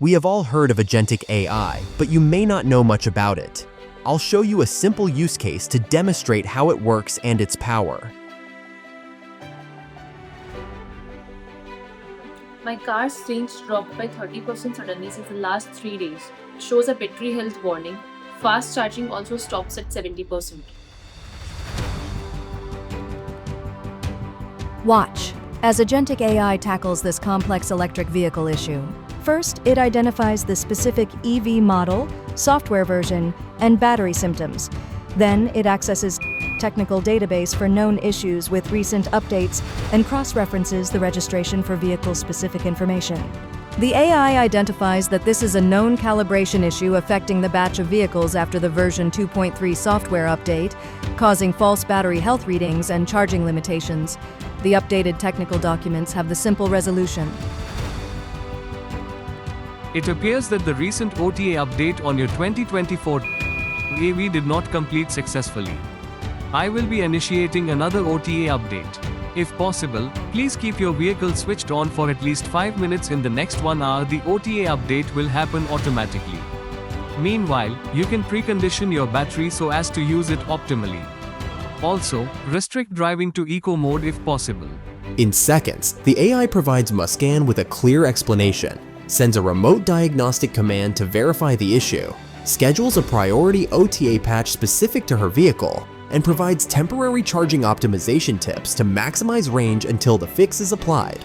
We have all heard of Agentic AI, but you may not know much about it. I'll show you a simple use case to demonstrate how it works and its power. My car's range dropped by 30% suddenly since the last 3 days. It shows a battery health warning. Fast charging also stops at 70%. Watch as Agentic AI tackles this complex electric vehicle issue. First, it identifies the specific EV model, software version, and battery symptoms. Then, it accesses technical database for known issues with recent updates and cross-references the registration for vehicle-specific information. The AI identifies that this is a known calibration issue affecting the batch of vehicles after the version 2.3 software update, causing false battery health readings and charging limitations. The updated technical documents have the simple resolution. It appears that the recent OTA update on your 2024 AV did not complete successfully. I will be initiating another OTA update. If possible, please keep your vehicle switched on for at least 5 minutes in the next 1 hour. The OTA update will happen automatically. Meanwhile, you can precondition your battery so as to use it optimally. Also, restrict driving to eco mode if possible. In seconds, the AI provides Muscan with a clear explanation, sends a remote diagnostic command to verify the issue, schedules a priority OTA patch specific to her vehicle, and provides temporary charging optimization tips to maximize range until the fix is applied.